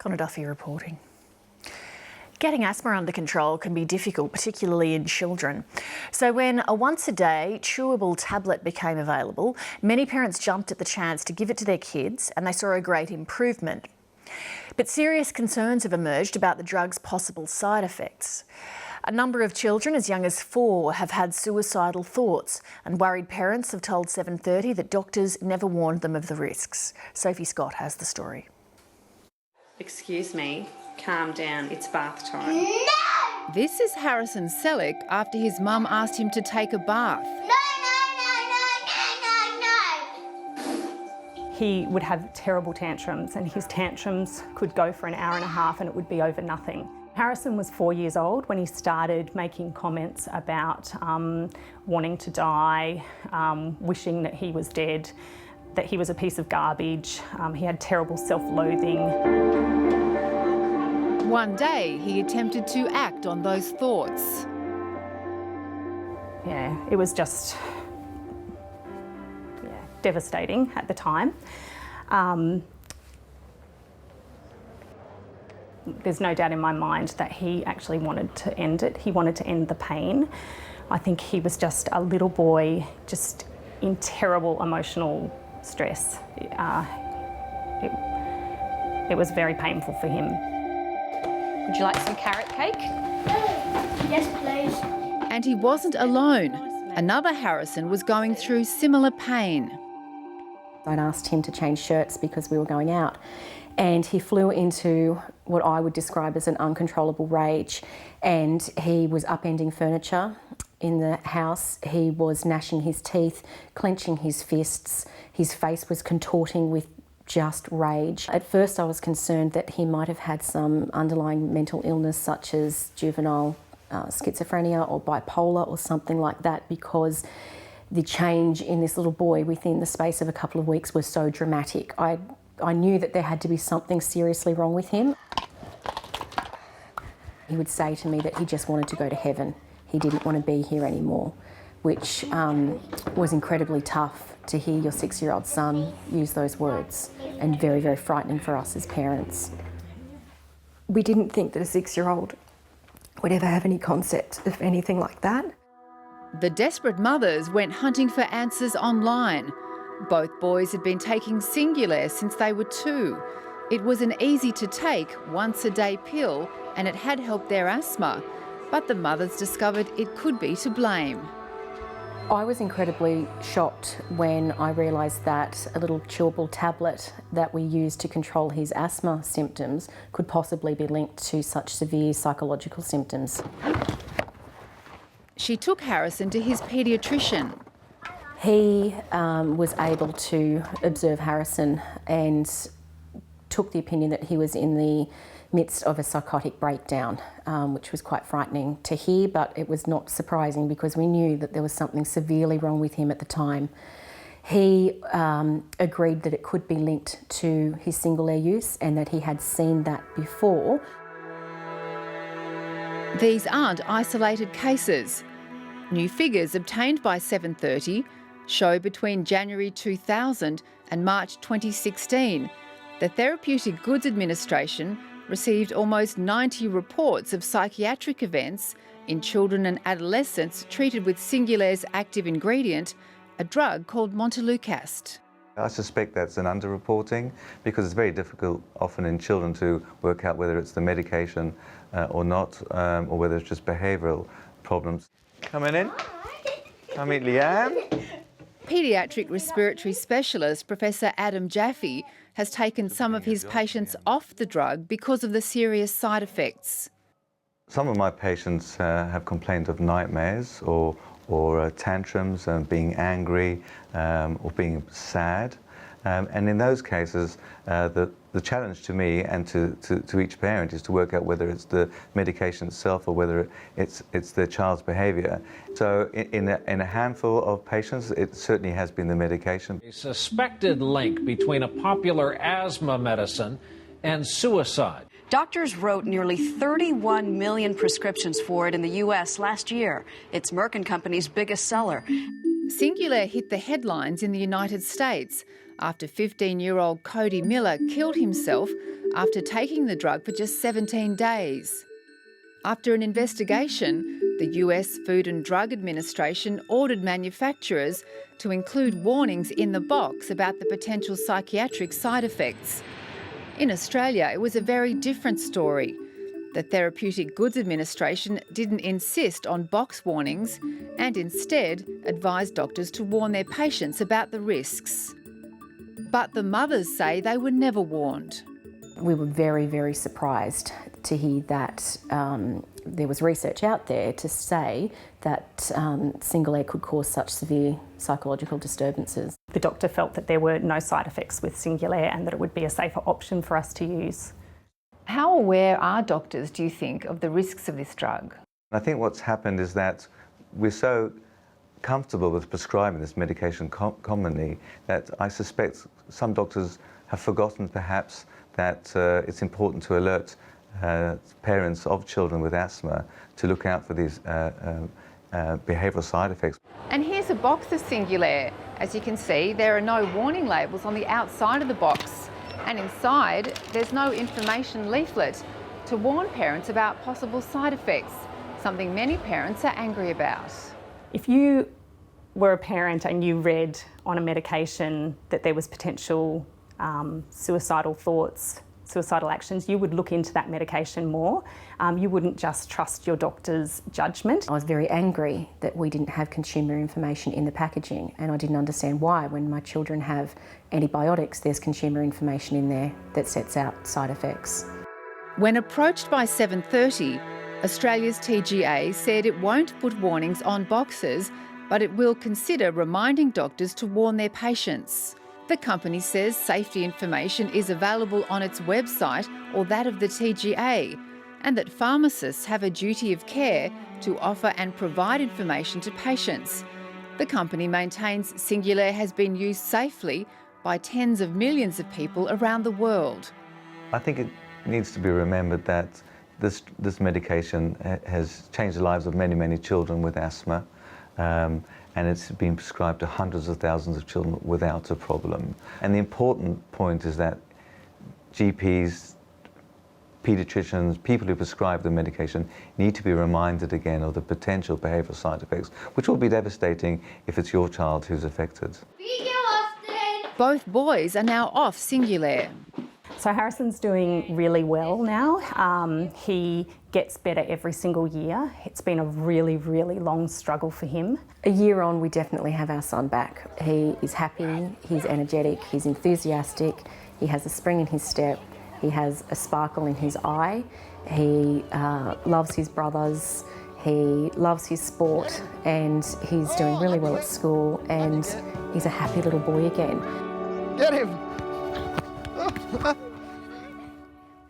Connor Duffy reporting. Getting asthma under control can be difficult, particularly in children. So when a once-a-day chewable tablet became available, many parents jumped at the chance to give it to their kids, and they saw a great improvement. But serious concerns have emerged about the drug's possible side effects. A number of children as young as 4 have had suicidal thoughts, and worried parents have told 7:30 that doctors never warned them of the risks. Sophie Scott has the story. Excuse me, calm down, it's bath time. No! This is Harrison Selleck after his mum asked him to take a bath. No! He would have terrible tantrums, and his tantrums could go for an hour and a half and it would be over nothing. Harrison was 4 years old when he started making comments about wanting to die, wishing that he was dead, that he was a piece of garbage. He had terrible self-loathing. One day he attempted to act on those thoughts. Yeah, it was just devastating at the time. There's no doubt in my mind that he actually wanted to end it. He wanted to end the pain. I think he was just a little boy, just in terrible emotional stress. It was very painful for him. Would you like some carrot cake? Yes, please. And he wasn't alone. Another Harrison was going through similar pain. I'd asked him to change shirts because we were going out, and he flew into what I would describe as an uncontrollable rage, and he was upending furniture in the house. He was gnashing his teeth, clenching his fists. His face was contorting with just rage. At first I was concerned that he might have had some underlying mental illness such as juvenile schizophrenia or bipolar or something like that, because the change in this little boy within the space of a couple of weeks was so dramatic. I knew that there had to be something seriously wrong with him. He would say to me that he just wanted to go to heaven. He didn't want to be here anymore, which was incredibly tough to hear your 6-year-old son use those words, and very, very frightening for us as parents. We didn't think that a 6-year-old would ever have any concept of anything like that. The desperate mothers went hunting for answers online. Both boys had been taking Singulair since they were 2. It was an easy-to-take, once-a-day pill, and it had helped their asthma. But the mothers discovered it could be to blame. I was incredibly shocked when I realised that a little chewable tablet that we used to control his asthma symptoms could possibly be linked to such severe psychological symptoms. She took Harrison to his paediatrician. He was able to observe Harrison and took the opinion that he was in the midst of a psychotic breakdown, which was quite frightening to hear, but it was not surprising because we knew that there was something severely wrong with him at the time. He agreed that it could be linked to his Singulair use and that he had seen that before. These aren't isolated cases. New figures obtained by 7:30 show between January 2000 and March 2016, the Therapeutic Goods Administration received almost 90 reports of psychiatric events in children and adolescents treated with Singulair's active ingredient, a drug called Montelukast. I suspect that's an underreporting because it's very difficult often in children to work out whether it's the medication or not, or whether it's just behavioural problems. Coming in. Come meet Leanne. Paediatric respiratory specialist Professor Adam Jaffe has taken some of his patients off the drug because of the serious side effects. Some of my patients have complained of nightmares or tantrums and being angry or being sad. And in those cases, the challenge to me and to each parent is to work out whether it's the medication itself or whether it's the child's behaviour. So in a handful of patients, it certainly has been the medication. A suspected link between a popular asthma medicine and suicide. Doctors wrote nearly 31 million prescriptions for it in the U.S. last year. It's Merck & Company's biggest seller. Singulair hit the headlines in the United States after 15-year-old Cody Miller killed himself after taking the drug for just 17 days. After an investigation, the US Food and Drug Administration ordered manufacturers to include warnings in the box about the potential psychiatric side effects. In Australia, it was a very different story. The Therapeutic Goods Administration didn't insist on box warnings and instead advised doctors to warn their patients about the risks. But the mothers say they were never warned. We were very, very surprised to hear that there was research out there to say that Singulair could cause such severe psychological disturbances. The doctor felt that there were no side effects with Singulair and that it would be a safer option for us to use. How aware are doctors, do you think, of the risks of this drug? I think what's happened is that we're so comfortable with prescribing this medication commonly that I suspect some doctors have forgotten perhaps that it's important to alert parents of children with asthma to look out for these behavioural side effects. And here's a box of Singulair. As you can see, there are no warning labels on the outside of the box. And inside, there's no information leaflet to warn parents about possible side effects, something many parents are angry about. If you were a parent and you read on a medication that there was potential suicidal thoughts, suicidal actions, you would look into that medication more. You wouldn't just trust your doctor's judgment. I was very angry that we didn't have consumer information in the packaging, and I didn't understand why. When my children have antibiotics, there's consumer information in there that sets out side effects. When approached by 7:30, Australia's TGA said it won't put warnings on boxes, but it will consider reminding doctors to warn their patients. The company says safety information is available on its website or that of the TGA, and that pharmacists have a duty of care to offer and provide information to patients. The company maintains Singulair has been used safely by tens of millions of people around the world. I think it needs to be remembered that this medication has changed the lives of many, many children with asthma. And it's been prescribed to hundreds of thousands of children without a problem. And the important point is that GPs, paediatricians, people who prescribe the medication need to be reminded again of the potential behavioural side effects, which will be devastating if it's your child who's affected. Both boys are now off Singulair. So Harrison's doing really well now. He gets better every single year. It's been a really, really long struggle for him. A year on, we definitely have our son back. He is happy, he's energetic, he's enthusiastic, he has a spring in his step, he has a sparkle in his eye, he loves his brothers, he loves his sport, and he's doing really well at school, and he's a happy little boy again. Get him!